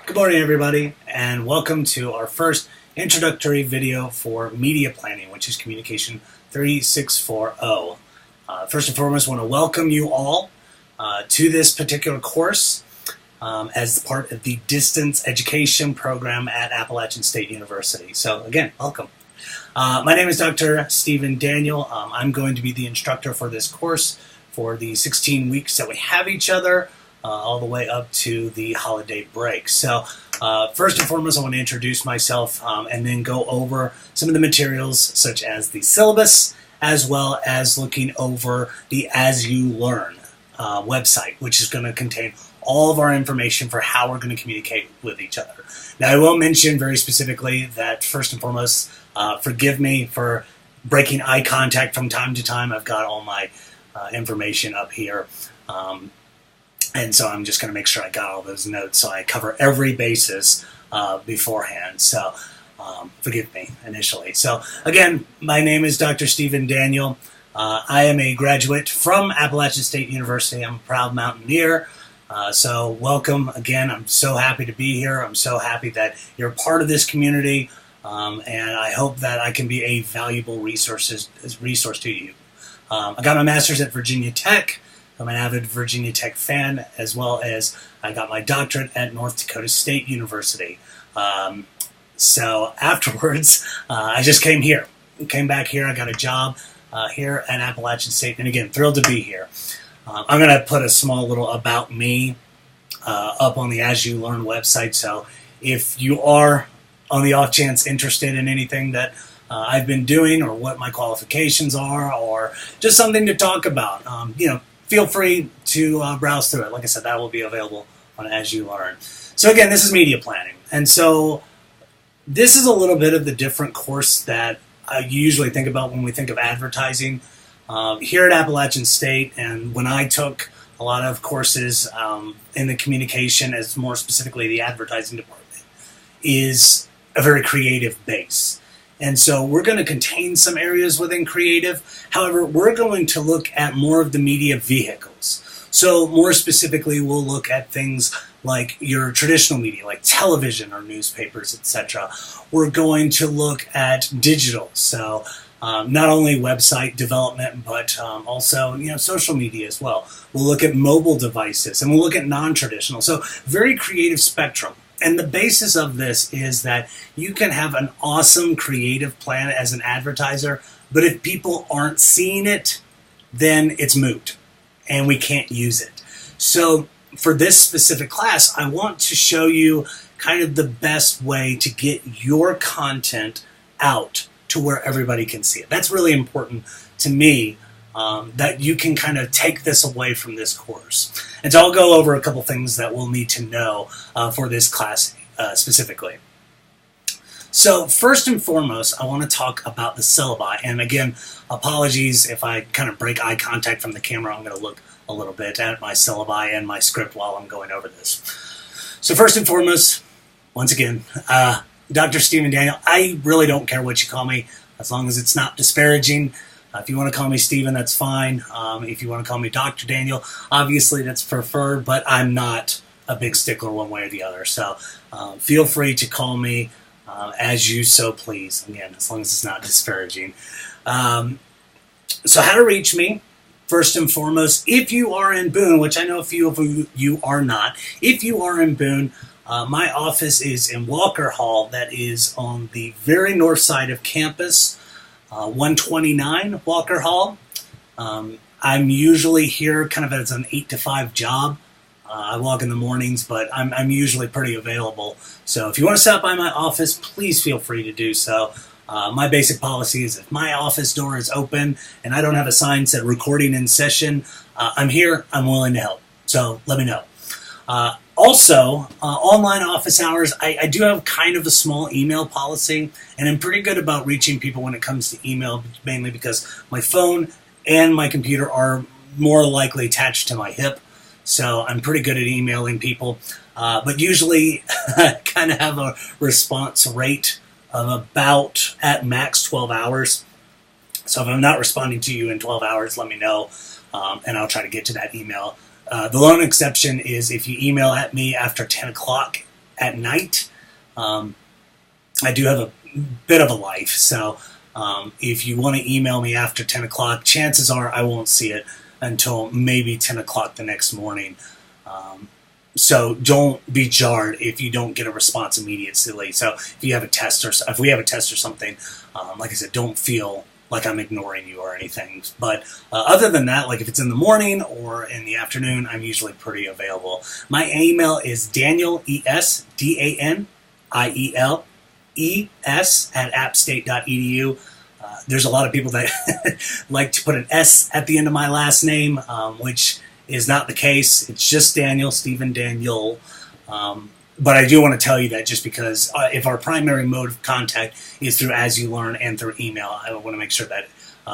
Good morning, everybody, and welcome to our first introductory video for media planning, which is Communication 3640. First and foremost, I want to welcome you all to this particular course as part of the distance education program at Appalachian State University. So again, welcome. My name is Dr. Stephen Daniel. I'm going to be the instructor for this course for the 16 weeks that we have each other. All the way up to the holiday break. So first and foremost, I want to introduce myself and then go over some of the materials such as the syllabus, as well as looking over the As You Learn website, which is going to contain all of our information for how we're going to communicate with each other. Now, I will mention very specifically that first and foremost, forgive me for breaking eye contact from time to time. I've got all my information up here. And so I'm just going to make sure I got all those notes so I cover every basis beforehand. So forgive me initially. So again, my name is Dr. Stephen Daniel. I am a graduate from Appalachian State University. I'm a proud Mountaineer. So welcome again. I'm so happy to be here. I'm so happy that you're part of this community. And I hope that I can be a valuable resource to you. I got my master's at Virginia Tech. I'm an avid Virginia Tech fan, as well as I got my doctorate at North Dakota State University. So afterwards, I just came back here. I got a job here at Appalachian State, and again, thrilled to be here. I'm going to put a small little about me up on the As You Learn website, so if you are on the off chance interested in anything that I've been doing or what my qualifications are or just something to talk about, feel free to browse through it. Like I said, that will be available on As You Learn. So again, this is media planning. And so this is a little bit of the different course that you usually think about when we think of advertising. Here at Appalachian State, and when I took a lot of courses in the communication, as more specifically the advertising department, is a very creative base. And so we're going to contain some areas within creative. However, we're going to look at more of the media vehicles. So more specifically, we'll look at things like your traditional media, like television or newspapers, etc. We're going to look at digital. So not only website development, but also social media as well. We'll look at mobile devices, and we'll look at non-traditional. So very creative spectrum. And the basis of this is that you can have an awesome creative plan as an advertiser, but if people aren't seeing it, then it's moot, and we can't use it. So for this specific class, I want to show you kind of the best way to get your content out to where everybody can see it. That's really important to me, that you can kind of take this away from this course. And so I'll go over a couple things that we'll need to know for this class specifically. So first and foremost, I want to talk about the syllabi. And again, apologies if I kind of break eye contact from the camera. I'm going to look a little bit at my syllabi and my script while I'm going over this. So first and foremost, once again, Dr. Stephen Daniel, I really don't care what you call me, as long as it's not disparaging. If you want to call me Stephen, that's fine. If you want to call me Dr. Daniel, obviously that's preferred, but I'm not a big stickler one way or the other. So feel free to call me as you so please. Again, as long as it's not disparaging. So how to reach me? First and foremost, if you are in Boone, which I know a few of you are not, if you are in Boone, my office is in Walker Hall. That is on the very north side of campus. 129 Walker Hall. I'm usually here kind of as an 8 to 5 job. I walk in the mornings, but I'm usually pretty available. So if you want to stop by my office, please feel free to do so. My basic policy is if my office door is open and I don't have a sign that said recording in session, I'm here, I'm willing to help. So let me know. Also, online office hours, I do have kind of a small email policy, and I'm pretty good about reaching people when it comes to email, mainly because my phone and my computer are more likely attached to my hip, so I'm pretty good at emailing people, but usually I kind of have a response rate of about, at max, 12 hours. So if I'm not responding to you in 12 hours, let me know, and I'll try to get to that email. The lone exception is if you email at me after 10 o'clock at night. I do have a bit of a life, so if you want to email me after 10 o'clock, chances are I won't see it until maybe 10 o'clock the next morning. So don't be jarred if you don't get a response immediately. So if you have a test, or if we have a test or something, like I said, don't feel like I'm ignoring you or anything. But other than that, like if it's in the morning or in the afternoon, I'm usually pretty available. My email is Daniel, DANIEL, ES@appstate.edu. There's a lot of people that like to put an S at the end of my last name, which is not the case. It's just Daniel, Stephen Daniel. But I do want to tell you that just because if our primary mode of contact is through As You Learn and through email, I want to make sure that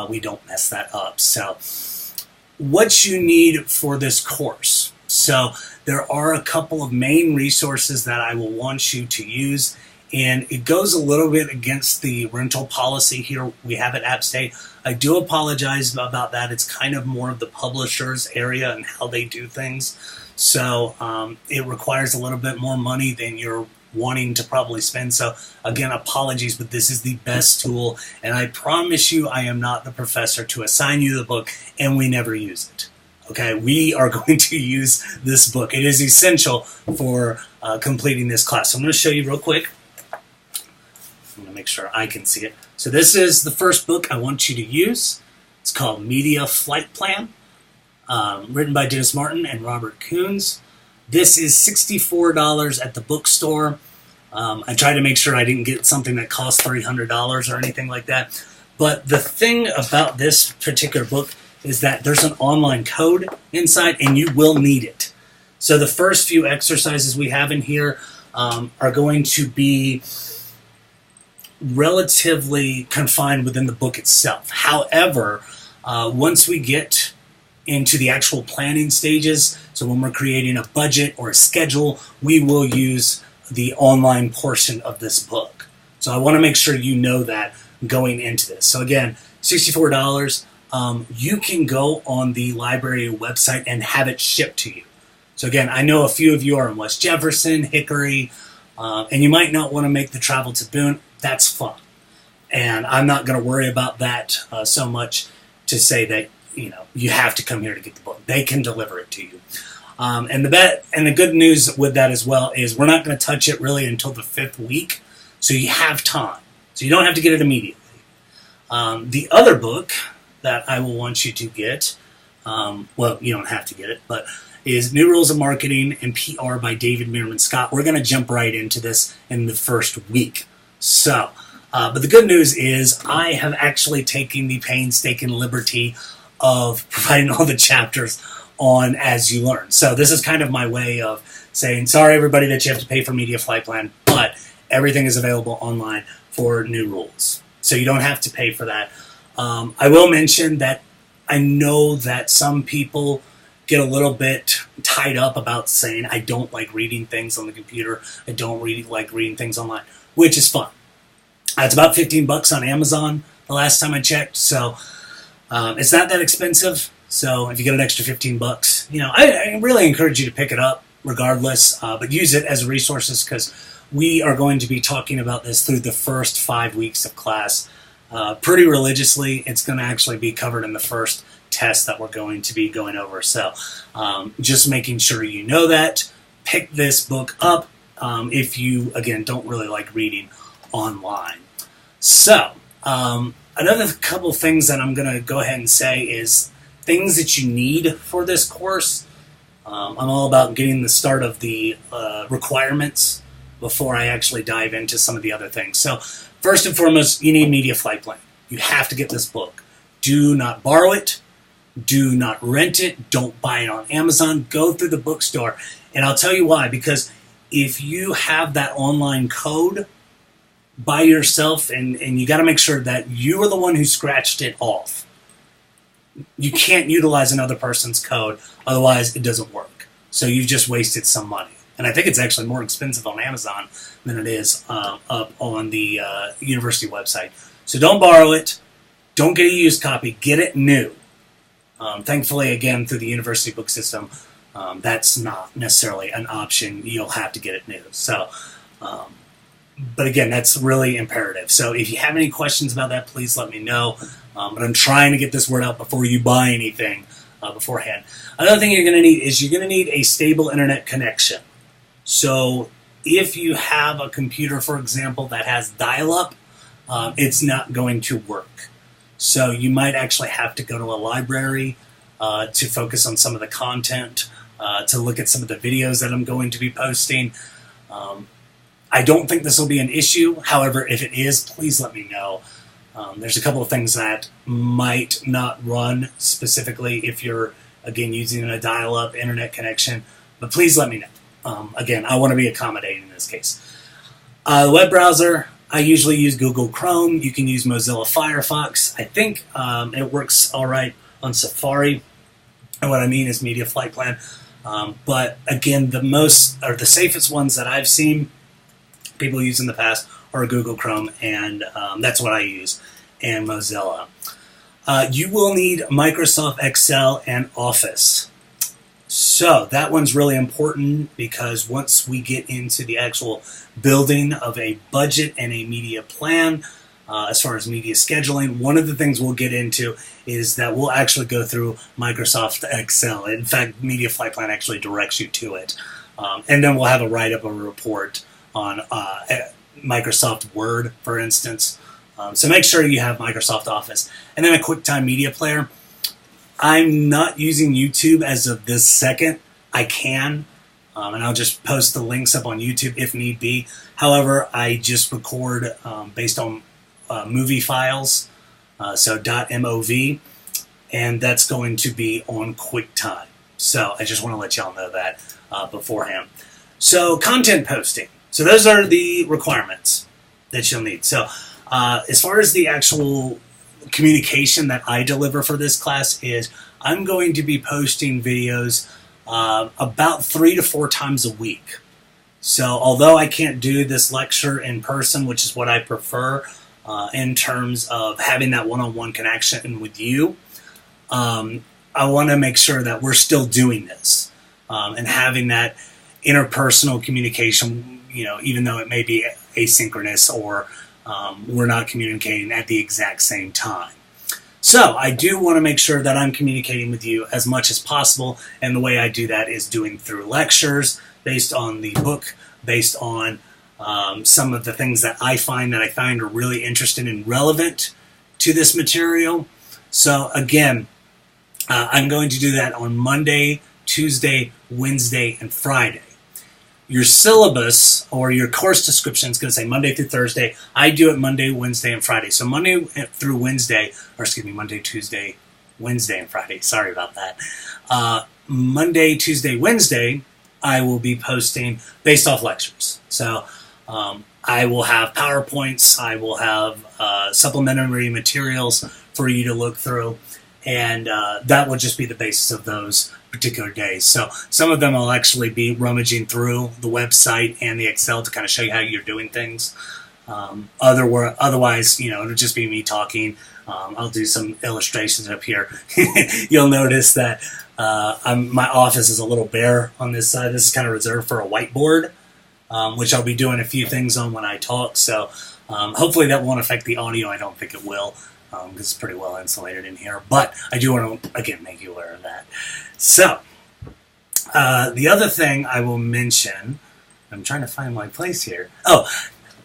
we don't mess that up. So what you need for this course. So there are a couple of main resources that I will want you to use. And it goes a little bit against the rental policy here we have at App State. I do apologize about that. It's kind of more of the publisher's area and how they do things. So it requires a little bit more money than you're wanting to probably spend. So again, apologies, but this is the best tool. And I promise you, I am not the professor to assign you the book and we never use it. Okay, we are going to use this book. It is essential for completing this class. So I'm going to show you real quick. I'm going to make sure I can see it. So this is the first book I want you to use. It's called Media Flight Plan, written by Dennis Martin and Robert Coons. This is $64 at the bookstore. I tried to make sure I didn't get something that cost $300 or anything like that. But the thing about this particular book is that there's an online code inside and you will need it. So the first few exercises we have in here are going to be relatively confined within the book itself. However, once we get into the actual planning stages, so when we're creating a budget or a schedule, we will use the online portion of this book. So I want to make sure you know that going into this. So again, $64. You can go on the library website and have it shipped to you. So again, I know a few of you are in West Jefferson, Hickory, and you might not want to make the travel to Boone. That's fun. And I'm not going to worry about that so much to say that, you have to come here to get the book. They can deliver it to you. And the good news with that as well is we're not going to touch it really until the 5th week. So you have time. So you don't have to get it immediately. The other book that I will want you to get, well, you don't have to get it, but is New Rules of Marketing and PR by David Meerman Scott. We're going to jump right into this in the first week. So, but the good news is I have actually taken the painstaking liberty of providing all the chapters on As You Learn. So this is kind of my way of saying, sorry everybody that you have to pay for Media Flight Plan, but everything is available online for New Rules. So you don't have to pay for that. I will mention that I know that some people get a little bit tied up about saying, I don't like reading things on the computer. I don't really like reading things online, which is fun. It's about $15 on Amazon the last time I checked. So it's not that expensive. So if you get an extra $15, I really encourage you to pick it up regardless, but use it as resources because we are going to be talking about this through the first 5 weeks of class pretty religiously. It's going to actually be covered in the first test that we're going to be going over. So just making sure you know that. Pick this book up if you, again, don't really like reading online. So another couple things that I'm going to go ahead and say is things that you need for this course. I'm all about getting the start of the requirements before I actually dive into some of the other things. So first and foremost, you need Media Flight Plan. You have to get this book. Do not borrow it. Do not rent it. Don't buy it on Amazon. Go through the bookstore. And I'll tell you why. Because if you have that online code by yourself, and you got to make sure that you are the one who scratched it off. You can't utilize another person's code. Otherwise, it doesn't work. So you've just wasted some money. And I think it's actually more expensive on Amazon than it is up on the university website. So don't borrow it. Don't get a used copy. Get it new. Thankfully, again, through the university book system, that's not necessarily an option. You'll have to get it new. So, but again, that's really imperative. So if you have any questions about that, please let me know. But I'm trying to get this word out before you buy anything beforehand. Another thing you're going to need is you're going to need a stable internet connection. So if you have a computer, for example, that has dial-up, it's not going to work. So you might actually have to go to a library to focus on some of the content, to look at some of the videos that I'm going to be posting. I don't think this will be an issue. However, if it is, please let me know. There's a couple of things that might not run specifically if you're, again, using a dial-up internet connection, but please let me know. Again, I want to be accommodating in this case. The web browser, I usually use Google Chrome. You can use Mozilla Firefox. I think it works all right on Safari. And what I mean is Media Flight Plan. But again, the safest ones that I've seen people use in the past are Google Chrome, and that's what I use, and Mozilla. You will need Microsoft Excel and Office. So that one's really important because once we get into the actual building of a budget and a media plan, as far as media scheduling, one of the things we'll get into is that we'll actually go through Microsoft Excel. In fact, Media Flight Plan actually directs you to it. And then we'll have a write-up, a report on Microsoft Word, for instance. So make sure you have Microsoft Office. And then a QuickTime Media Player. I'm not using YouTube as of this second. I can, and I'll just post the links up on YouTube if need be. However, I just record based on movie files, so .mov, and that's going to be on QuickTime. So I just want to let y'all know that beforehand. So content posting. So those are the requirements that you'll need. So as far as the actual communication that I deliver for this class is, I'm going to be posting videos about 3 to 4 times a week. So although I can't do this lecture in person, which is what I prefer in terms of having that one-on-one connection with you, I want to make sure that we're still doing this and having that interpersonal communication, even though it may be asynchronous or we're not communicating at the exact same time. So I do want to make sure that I'm communicating with you as much as possible, and the way I do that is doing through lectures based on the book, based on some of the things that I find are really interesting and relevant to this material. So again, I'm going to do that on Monday, Tuesday, Wednesday, and Friday. Your syllabus or your course description is going to say Monday through Thursday. I do it Monday, Wednesday, and Friday. So Monday through Wednesday, Monday, Tuesday, Wednesday, and Friday. Sorry about that. Monday, Tuesday, Wednesday, I will be posting based off lectures. So I will have PowerPoints. I will have supplementary materials for you to look through. And that will just be the basis of those particular days. So some of them I'll actually be rummaging through the website and the Excel to kind of show you how you're doing things. Otherwise, it'll just be me talking. I'll do some illustrations up here. You'll notice that my office is a little bare on this side. This is kind of reserved for a whiteboard, which I'll be doing a few things on when I talk. So hopefully that won't affect the audio. I don't think it will. Because it's pretty well insulated in here. But I do want to, again, make you aware of that. So, the other thing I will mention, I'm trying to find my place here. Oh,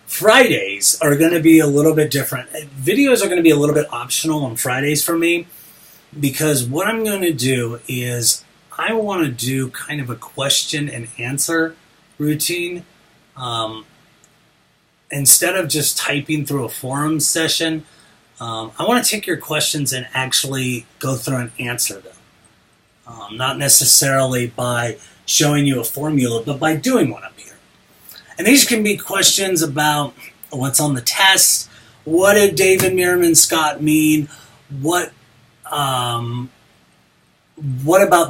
Fridays are going to be a little bit different. Videos are going to be a little bit optional on Fridays for me, because what I'm going to do is I want to do kind of a question and answer routine. Instead of just typing through a forum session, I want to take your questions and actually go through and answer them. Not necessarily by showing you a formula, but by doing one up here. And these can be questions about what's on the test, what did David Meerman Scott mean, what about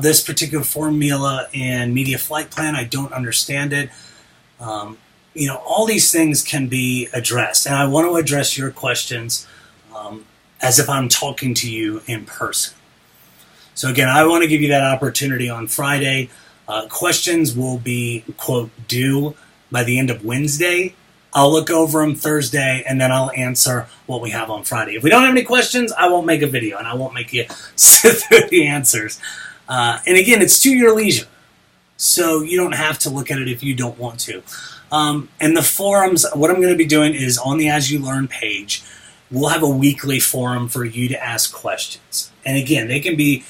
this particular formula in Media Flight Plan, I don't understand it. All these things can be addressed. And I want to address your questions as if I'm talking to you in person. So again, I want to give you that opportunity on Friday. Questions will be, quote, due by the end of Wednesday. I'll look over them Thursday, and then I'll answer what we have on Friday. If we don't have any questions, I won't make a video, and I won't make you sit through the answers. And again, it's to your leisure, so you don't have to look at it if you don't want to. And the forums, what I'm going to be doing is on the As You Learn page, we'll have a weekly forum for you to ask questions. And again, they can be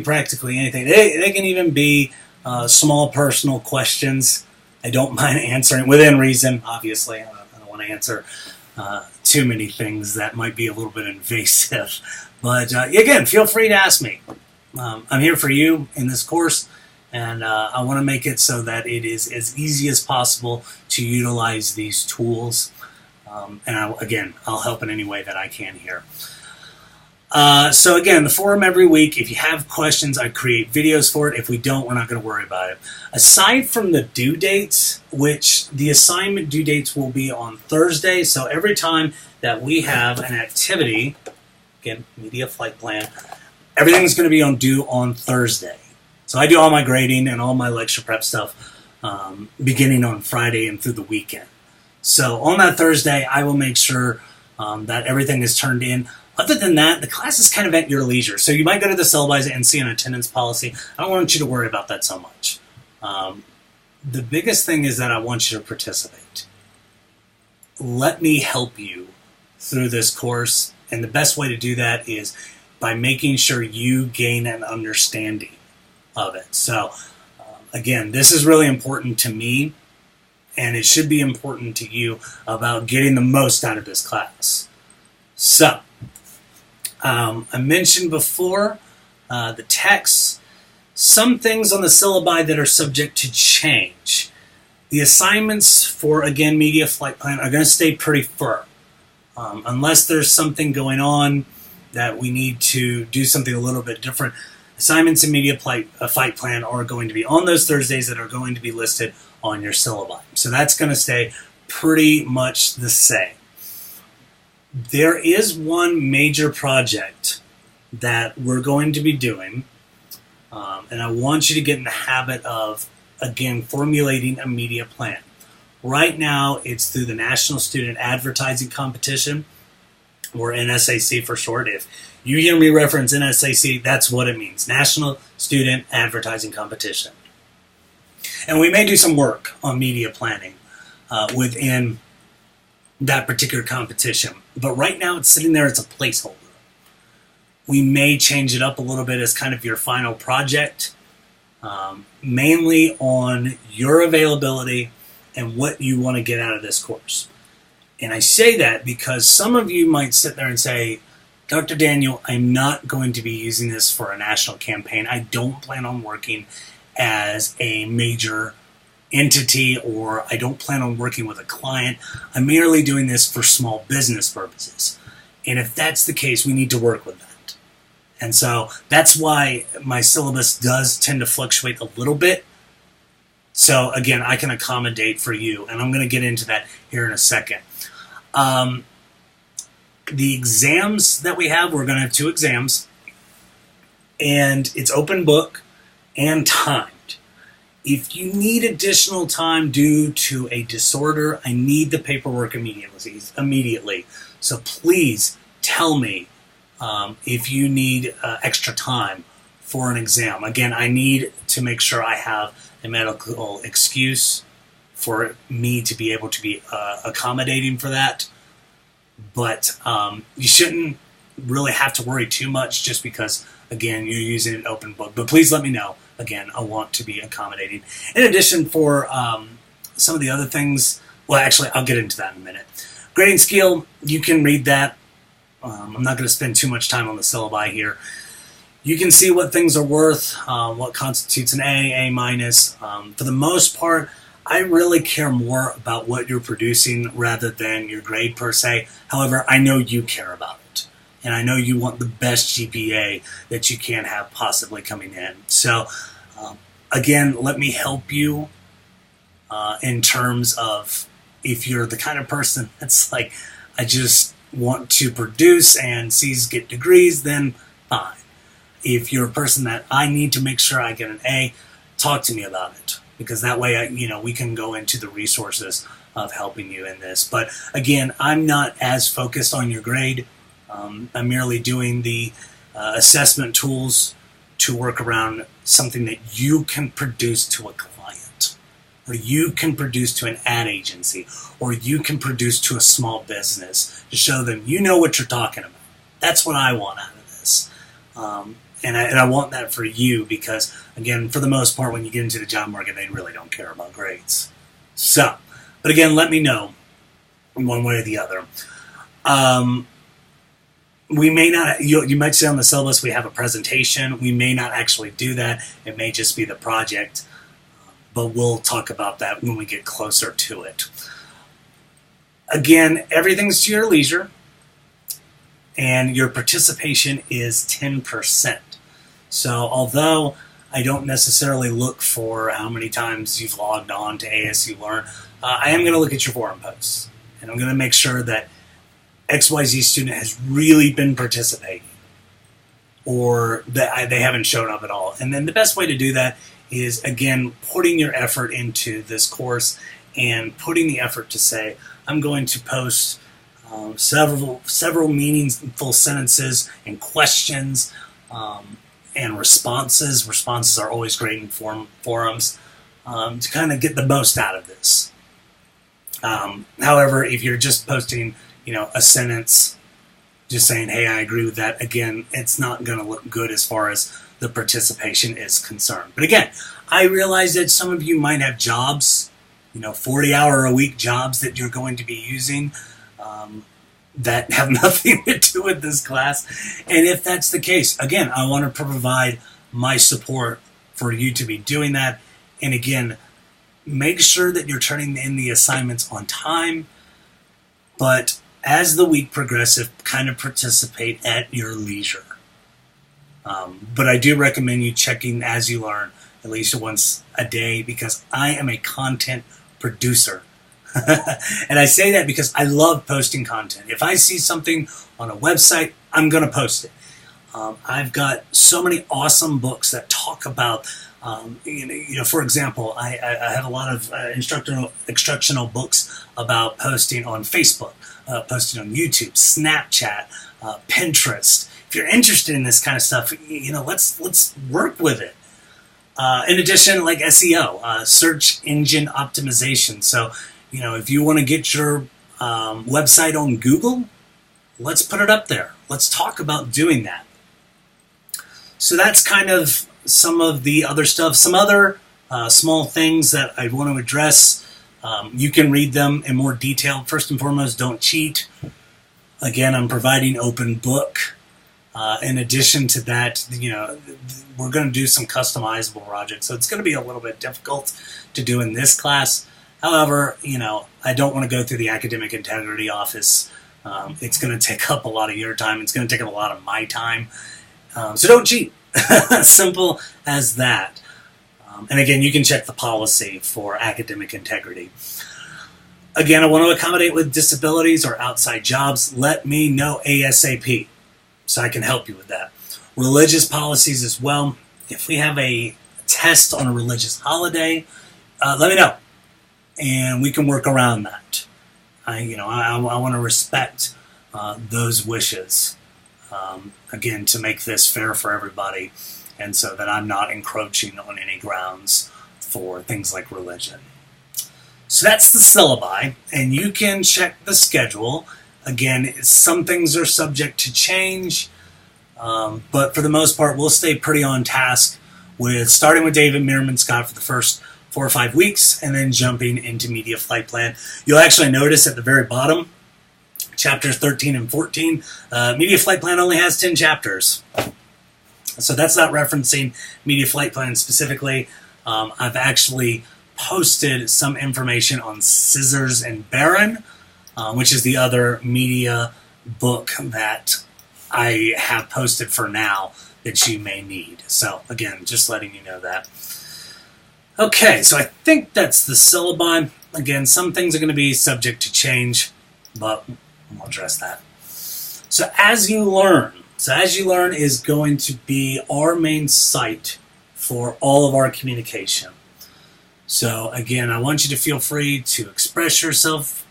practically anything. They can even be small personal questions. I don't mind answering within reason. Obviously, I don't want to answer too many things that might be a little bit invasive. But again, feel free to ask me. I'm here for you in this course, and I want to make it so that it is as easy as possible to utilize these tools. And I'll help in any way that I can here. So again, the forum every week. If you have questions, I create videos for it. If we don't, we're not going to worry about it. Aside from the due dates, which the assignment due dates will be on Thursday. So every time that we have an activity, again, media flight plan, everything's going to be due on Thursday. So I do all my grading and all my lecture prep stuff beginning on Friday and through the weekend. So on that Thursday, I will make sure that everything is turned in. Other than that, the class is kind of at your leisure. So you might go to the syllabi and see an attendance policy. I don't want you to worry about that so much. The biggest thing is that I want you to participate. Let me help you through this course. And the best way to do that is by making sure you gain an understanding of it. So again, this is really important to me, and it should be important to you about getting the most out of this class. So, I mentioned before the texts, some things on the syllabi that are subject to change. The assignments for, again, media flight plan are going to stay pretty firm. Unless there's something going on that we need to do something a little bit different, assignments in media flight plan are going to be on those Thursdays that are going to be listed on your syllabi. So that's going to stay pretty much the same. There is one major project that we're going to be doing, and I want you to get in the habit of, again, formulating a media plan. Right now, it's through the National Student Advertising Competition, or NSAC for short. If you hear me reference NSAC, that's what it means, National Student Advertising Competition. And we may do some work on media planning within that particular competition. But right now it's sitting there as a placeholder. We may change it up a little bit as kind of your final project, mainly on your availability and what you want to get out of this course. And I say that because some of you might sit there and say, Dr. Daniel, I'm not going to be using this for a national campaign. I don't plan on working as a major entity, or I don't plan on working with a client. I'm merely doing this for small business purposes. And if that's the case, we need to work with that. And so that's why my syllabus does tend to fluctuate a little bit. So again, I can accommodate for you, and I'm going to get into that here in a second. The exams that we have, we're going to have 2 exams, and it's open book and timed. If you need additional time due to a disorder, I need the paperwork immediately. So please tell me if you need extra time for an exam. Again, I need to make sure I have a medical excuse for me to be able to be accommodating for that. But you shouldn't really have to worry too much just because, again, you're using an open book. But please let me know. Again, I want to be accommodating. In addition, for some of the other things, well, actually, I'll get into that in a minute. Grading scale, you can read that. I'm not going to spend too much time on the syllabi here. You can see what things are worth, what constitutes an A minus. For the most part, I really care more about what you're producing rather than your grade per se. However, I know you care about it. And I know you want the best GPA that you can have possibly coming in. So, again, let me help you in terms of if you're the kind of person that's like, I just want to produce and C's get degrees, then fine. if you're a person that I need to make sure I get an A, talk to me about it, because that way, we can go into the resources of helping you in this. But again, I'm not as focused on your grade. I'm merely doing the assessment tools to work around something that you can produce to a client, or you can produce to an ad agency, or you can produce to a small business to show them you know what you're talking about. That's what I want out of this. And I want that for you, because, again, for the most part, when you get into the job market, they really don't care about grades. So, but again, let me know one way or the other. We may not, you might see on the syllabus we have a presentation. We may not actually do that. It may just be the project, but we'll talk about that when we get closer to it. Again, everything's to your leisure, and your participation is 10%. So although I don't necessarily look for how many times you've logged on to ASU Learn, I am going to look at your forum posts, and I'm going to make sure that XYZ student has really been participating, or that they haven't shown up at all. And then the best way to do that is, again, putting your effort into this course and putting the effort to say, I'm going to post several meaningful sentences and questions and responses. Responses are always great in forums to kind of get the most out of this. However, if you're just posting a sentence, just saying, hey, I agree with that, again, it's not going to look good as far as the participation is concerned. But again, I realize that some of you might have jobs, 40-hour-a-week jobs that you're going to be using that have nothing to do with this class. And if that's the case, again, I want to provide my support for you to be doing that. And again, make sure that you're turning in the assignments on time, but as the week progresses, kind of participate at your leisure. But I do recommend you checking As You Learn at least once a day, because I am a content producer. And I say that because I love posting content. If I see something on a website, I'm going to post it. I've got so many awesome books that talk about, for example, I have a lot of instructional books about posting on Facebook, posting on YouTube, Snapchat, Pinterest. If you're interested in this kind of stuff, let's work with it. In addition, like SEO, search engine optimization. So, if you want to get your website on Google, let's put it up there. Let's talk about doing that. So that's kind of some of the other stuff. Some other small things that I want to address. You can read them in more detail. First and foremost, don't cheat. Again, I'm providing open book. In addition to that, we're going to do some customizable projects. So it's going to be a little bit difficult to do in this class. However, I don't want to go through the academic integrity office. It's going to take up a lot of your time. It's going to take up a lot of my time. So don't cheat. Simple as that. And again, you can check the policy for academic integrity. Again, I want to accommodate with disabilities or outside jobs. Let me know ASAP so I can help you with that. Religious policies as well. If we have a test on a religious holiday, let me know, and we can work around that. I want to respect those wishes. Again, to make this fair for everybody, and so that I'm not encroaching on any grounds for things like religion. So that's the syllabi, and you can check the schedule. Again, some things are subject to change, but for the most part, we'll stay pretty on task with starting with David Meerman Scott for the first 4 or 5 weeks, and then jumping into Media Flight Plan. You'll actually notice at the very bottom, chapters 13 and 14, Media Flight Plan only has 10 chapters. So that's not referencing Media Flight Plan specifically. I've actually posted some information on Scissors and Barron, which is the other media book that I have posted for now that you may need. So again, just letting you know that. Okay, so I think that's the syllabi. Again, some things are going to be subject to change, but we'll address that. So as you learn, So As You Learn is going to be our main site for all of our communication. So again, I want you to feel free to express yourself,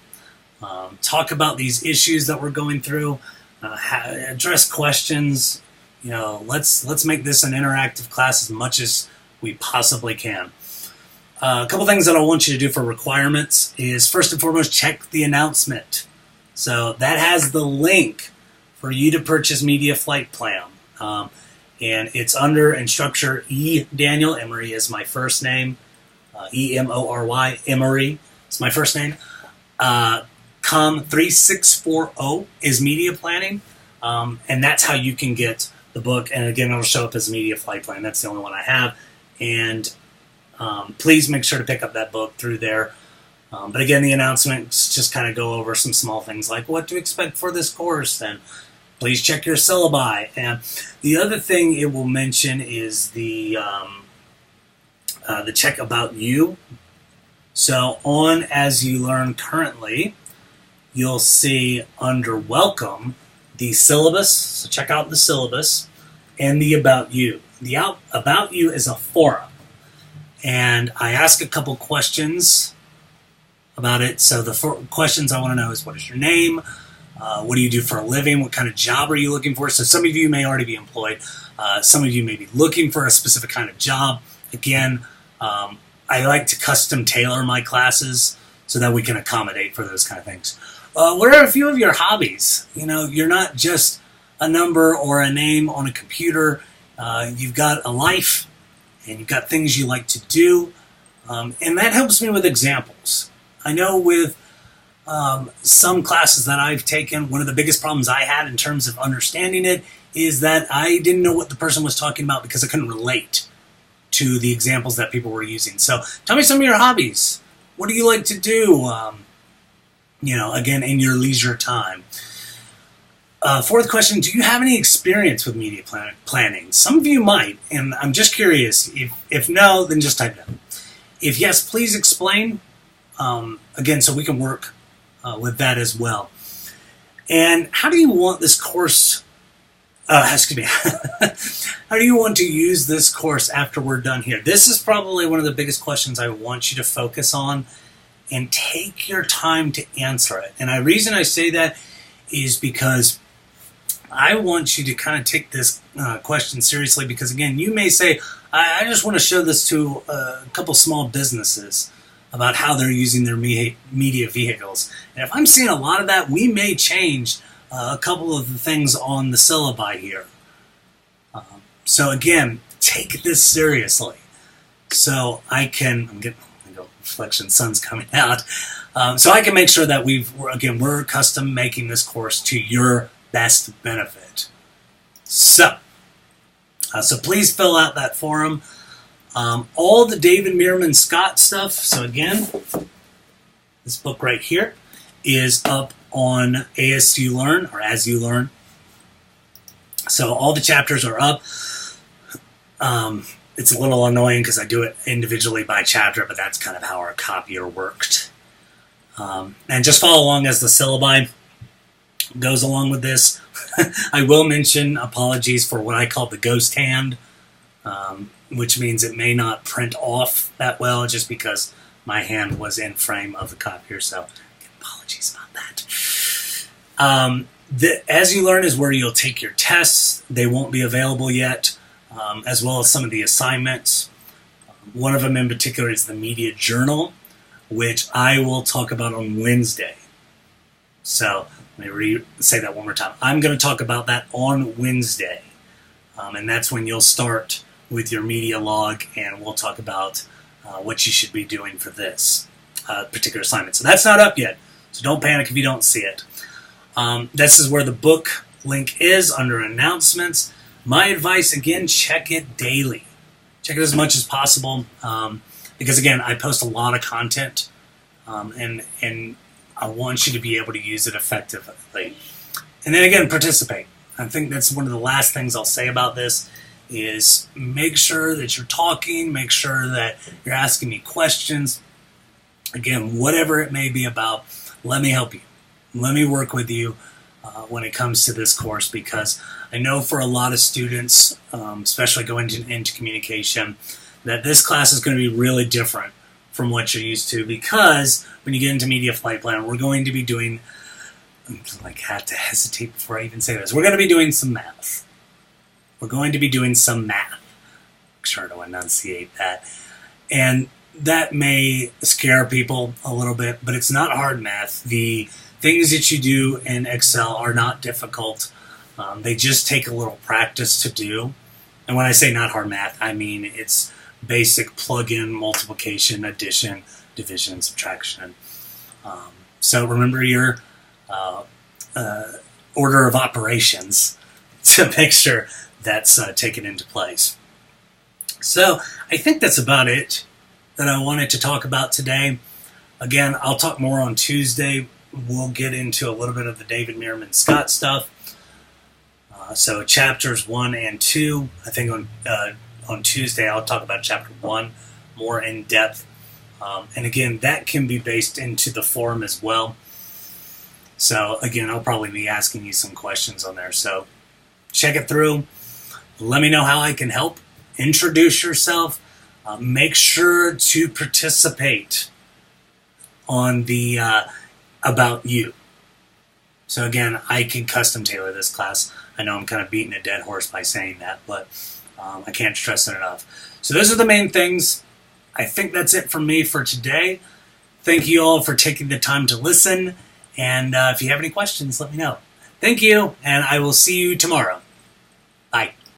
talk about these issues that we're going through, address questions. Let's make this an interactive class as much as we possibly can. A couple things that I want you to do for requirements is, first and foremost, check the announcement. So that has the link for you to purchase Media Flight Plan. And it's under Instructor E. Daniel. Emery is my first name. E-M-O-R-Y. Emery is my first name. COMM 3640 is media planning. And that's how you can get the book. And again, it'll show up as Media Flight Plan. That's the only one I have. And please make sure to pick up that book through there. But again, the announcements just kind of go over some small things like what to expect for this course, and please check your syllabi. And the other thing it will mention is the check about you. So on As You Learn currently, you'll see under Welcome the syllabus. So check out the syllabus and the About You. The About You is a forum, and I ask a couple questions about it. So the questions I want to know is, what is your name? What do you do for a living? What kind of job are you looking for? So some of you may already be employed. Some of you may be looking for a specific kind of job. Again, I like to custom tailor my classes so that we can accommodate for those kind of things. What are a few of your hobbies? You're not just a number or a name on a computer. You've got a life, and you've got things you like to do. And that helps me with examples. I know with some classes that I've taken, one of the biggest problems I had in terms of understanding it is that I didn't know what the person was talking about because I couldn't relate to the examples that people were using. So tell me some of your hobbies. What do you like to do, again, in your leisure time? Fourth question, do you have any experience with media planning? Some of you might, and I'm just curious. If no, then just type no. If yes, please explain. Again, so we can work with that as well. And how do you want this course, how do you want to use this course after we're done here? This is probably one of the biggest questions I want you to focus on, and take your time to answer it. And the reason I say that is because I want you to kind of take this question seriously, because again, you may say, I just want to show this to a couple small businesses about how they're using their media vehicles. And if I'm seeing a lot of that, we may change a couple of the things on the syllabi here. So again, take this seriously. So I can, reflection, sun's coming out. So I can make sure that we're custom making this course to your best benefit. So please fill out that forum. All the David Meerman Scott stuff. So again, this book right here is up on ASU Learn, or As You Learn. So all the chapters are up. It's a little annoying because I do it individually by chapter, but that's kind of how our copier worked. And just follow along as the syllabi goes along with this. I will mention apologies for what I call the ghost hand, which means it may not print off that well just because my hand was in frame of the copier, so apologies about that. As You Learn is where you'll take your tests. They won't be available yet, as well as some of the assignments. One of them in particular is the Media Journal, which I will talk about on Wednesday. So let me say that one more time. I'm going to talk about that on Wednesday, and that's when you'll start with your media log, and we'll talk about what you should be doing for this particular assignment. So that's not up yet, so don't panic if you don't see it. This is where the book link is, under announcements. My advice, again, check it daily. Check it as much as possible, because again, I post a lot of content, and I want you to be able to use it effectively. And then again, participate. I think that's one of the last things I'll say about this, is make sure that you're talking, make sure that you're asking me questions. Again, whatever it may be about, let me help you. Let me work with you. when it comes to this course, because I know for a lot of students, especially going into communication, that this class is going to be really different from what you're used to, because when you get into Media Flight Plan, we're going to be doing, I had to hesitate before I even say this, we're going to be doing some math. We're going to be doing some math. Make sure to enunciate that. And that may scare people a little bit, but it's not hard math. The things that you do in Excel are not difficult. They just take a little practice to do. And when I say not hard math, I mean it's basic plug-in multiplication, addition, division, subtraction. So remember your order of operations to make sure that's taken into place. So I think that's about it that I wanted to talk about today. Again, I'll talk more on Tuesday. We'll get into a little bit of the David Meerman Scott stuff. So chapters 1 and 2, I think on Tuesday I'll talk about chapter 1 more in depth. And again, that can be based into the forum as well. So again, I'll probably be asking you some questions on there. So check it through. Let me know how I can help. Introduce yourself. Make sure to participate on the About You. So again, I can custom tailor this class. I know I'm kind of beating a dead horse by saying that, but I can't stress it enough. So those are the main things. I think that's it from me for today. Thank you all for taking the time to listen. And if you have any questions, let me know. Thank you, and I will see you tomorrow.